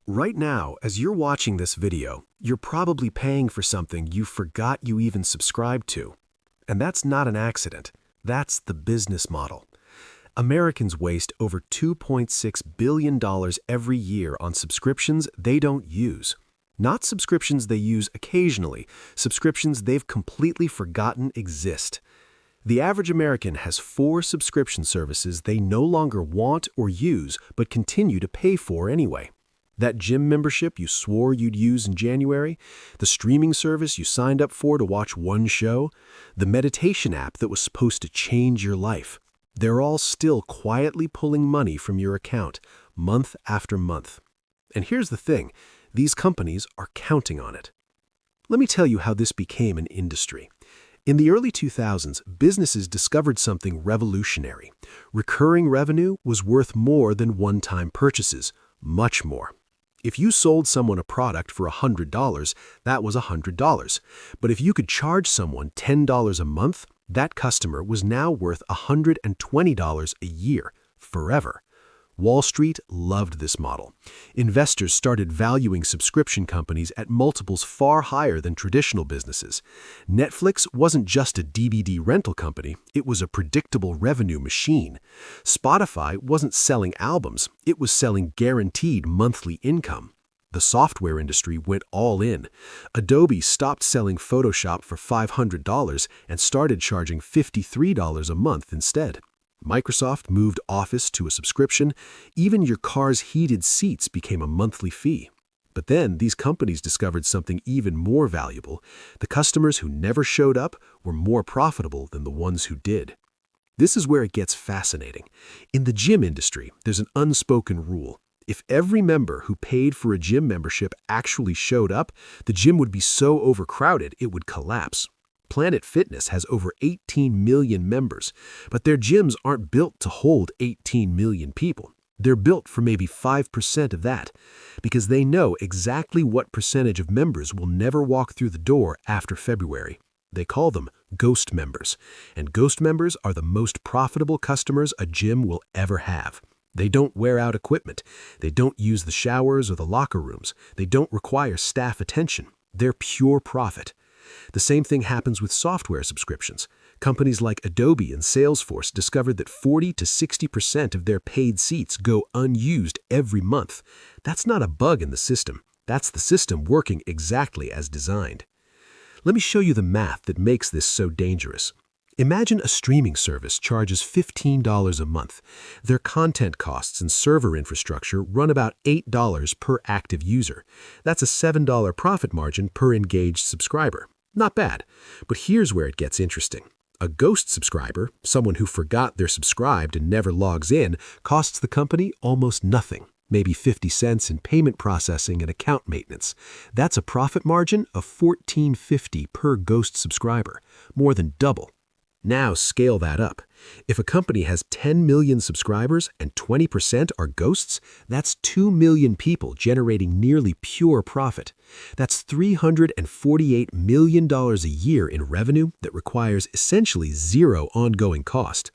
Right now, as you're watching this video, you're probably paying for something you forgot you even subscribed to. And that's not an accident. That's the business model. Americans waste over $2.6 billion every year on subscriptions they don't use. Not subscriptions they use occasionally, subscriptions they've completely forgotten exist. The average American has 4 subscription services they no longer want or use but continue to pay for anyway. That gym membership you swore you'd use in January, the streaming service you signed up for to watch one show, the meditation app that was supposed to change your life. They're all still quietly pulling money from your account, month after month. And here's the thing, these companies are counting on it. Let me tell you how this became an industry. In the early 2000s, businesses discovered something revolutionary. Recurring revenue was worth more than one-time purchases, much more. If you sold someone a product for $100, that was $100. But if you could charge someone $10 a month, that customer was now worth $120 a year, forever. Wall Street loved this model. Investors started valuing subscription companies at multiples far higher than traditional businesses. Netflix wasn't just a DVD rental company, it was a predictable revenue machine. Spotify wasn't selling albums, it was selling guaranteed monthly income. The software industry went all in. Adobe stopped selling Photoshop for $500 and started charging $53 a month instead. Microsoft moved Office to a subscription. Even your car's heated seats became a monthly fee. But then these companies discovered something even more valuable. The customers who never showed up were more profitable than the ones who did. This is where it gets fascinating. In the gym industry, there's an unspoken rule. If every member who paid for a gym membership actually showed up, the gym would be so overcrowded it would collapse. Planet Fitness has over 18 million members, but their gyms aren't built to hold 18 million people. They're built for maybe 5% of that, because they know exactly what percentage of members will never walk through the door after February. They call them ghost members, and ghost members are the most profitable customers a gym will ever have. They don't wear out equipment. They don't use the showers or the locker rooms. They don't require staff attention. They're pure profit. The same thing happens with software subscriptions. Companies like Adobe and Salesforce discovered that 40 to 60% of their paid seats go unused every month. That's not a bug in the system. That's the system working exactly as designed. Let me show you the math that makes this so dangerous. Imagine a streaming service charges $15 a month. Their content costs and server infrastructure run about $8 per active user. That's a $7 profit margin per engaged subscriber. Not bad, but here's where it gets interesting. A ghost subscriber, someone who forgot they're subscribed and never logs in, costs the company almost nothing, maybe 50 cents in payment processing and account maintenance. That's a profit margin of $14.50 per ghost subscriber, more than double. Now scale that up. If a company has 10 million subscribers and 20% are ghosts, that's 2 million people generating nearly pure profit. That's $348 million a year in revenue that requires essentially zero ongoing cost.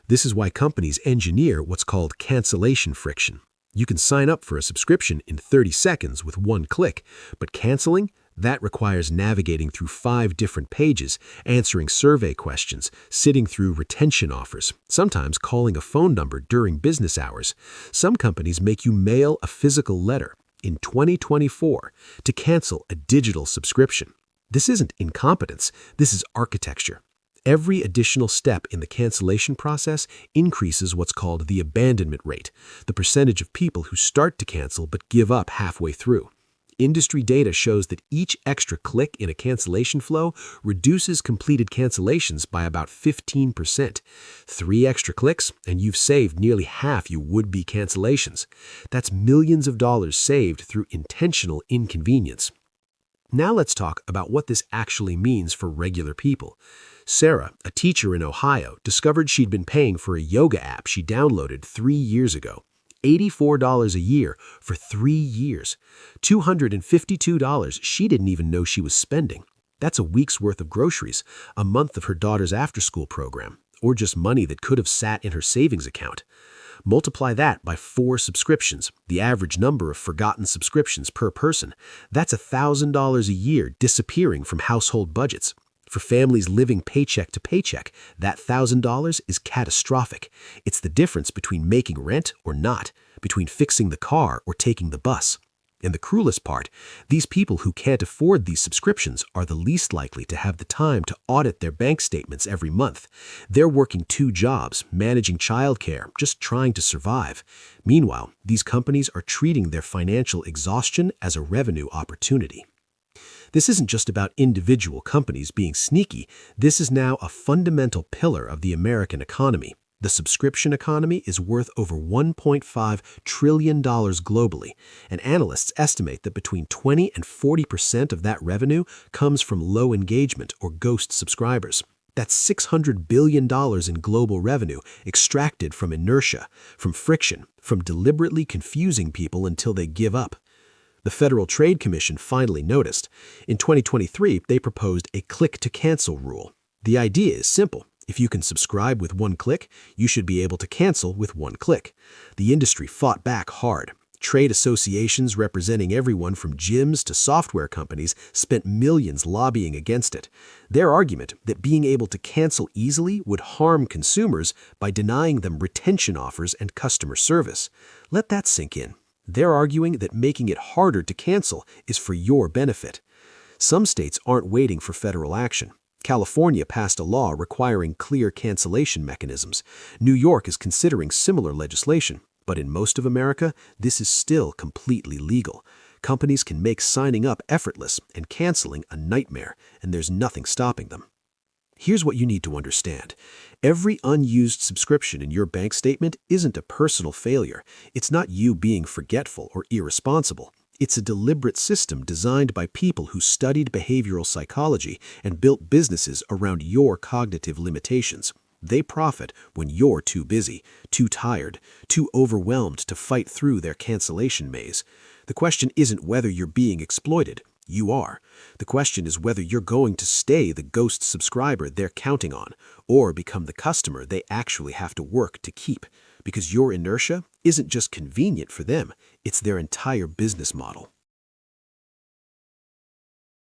This is why companies engineer what's called cancellation friction. You can sign up for a subscription in 30 seconds with one click, but canceling? That requires navigating through 5 different pages, answering survey questions, sitting through retention offers, sometimes calling a phone number during business hours. Some companies make you mail a physical letter in 2024 to cancel a digital subscription. This isn't incompetence, this is architecture. Every additional step in the cancellation process increases what's called the abandonment rate, the percentage of people who start to cancel but give up halfway through. Industry data shows that each extra click in a cancellation flow reduces completed cancellations by about 15%. 3 extra clicks, and you've saved nearly half your would-be cancellations. That's millions of dollars saved through intentional inconvenience. Now let's talk about what this actually means for regular people. Sarah, a teacher in Ohio, discovered she'd been paying for a yoga app she downloaded 3 years ago. $84 a year for 3 years. $252 she didn't even know she was spending. That's a week's worth of groceries, a month of her daughter's after-school program, or just money that could have sat in her savings account. Multiply that by 4 subscriptions, the average number of forgotten subscriptions per person. That's $1,000 a year disappearing from household budgets. For families living paycheck to paycheck, that $1,000 is catastrophic. It's the difference between making rent or not, between fixing the car or taking the bus. And the cruelest part, these people who can't afford these subscriptions are the least likely to have the time to audit their bank statements every month. They're working 2 jobs, managing childcare, just trying to survive. Meanwhile, these companies are treating their financial exhaustion as a revenue opportunity. This isn't just about individual companies being sneaky. This is now a fundamental pillar of the American economy. The subscription economy is worth over $1.5 trillion globally, and analysts estimate that between 20 and 40% of that revenue comes from low engagement or ghost subscribers. That's $600 billion in global revenue extracted from inertia, from friction, from deliberately confusing people until they give up. The Federal Trade Commission finally noticed. In 2023, they proposed a click-to-cancel rule. The idea is simple. If you can subscribe with 1 click, you should be able to cancel with 1 click. The industry fought back hard. Trade associations representing everyone from gyms to software companies spent millions lobbying against it. Their argument that being able to cancel easily would harm consumers by denying them retention offers and customer service. Let that sink in. They're arguing that making it harder to cancel is for your benefit. Some states aren't waiting for federal action. California passed a law requiring clear cancellation mechanisms. New York is considering similar legislation. But in most of America, this is still completely legal. Companies can make signing up effortless and canceling a nightmare, and there's nothing stopping them. Here's what you need to understand. Every unused subscription in your bank statement isn't a personal failure. It's not you being forgetful or irresponsible. It's a deliberate system designed by people who studied behavioral psychology and built businesses around your cognitive limitations. They profit when you're too busy, too tired, too overwhelmed to fight through their cancellation maze. The question isn't whether you're being exploited. You are. The question is whether you're going to stay the ghost subscriber they're counting on, or become the customer they actually have to work to keep. Because your inertia isn't just convenient for them, it's their entire business model.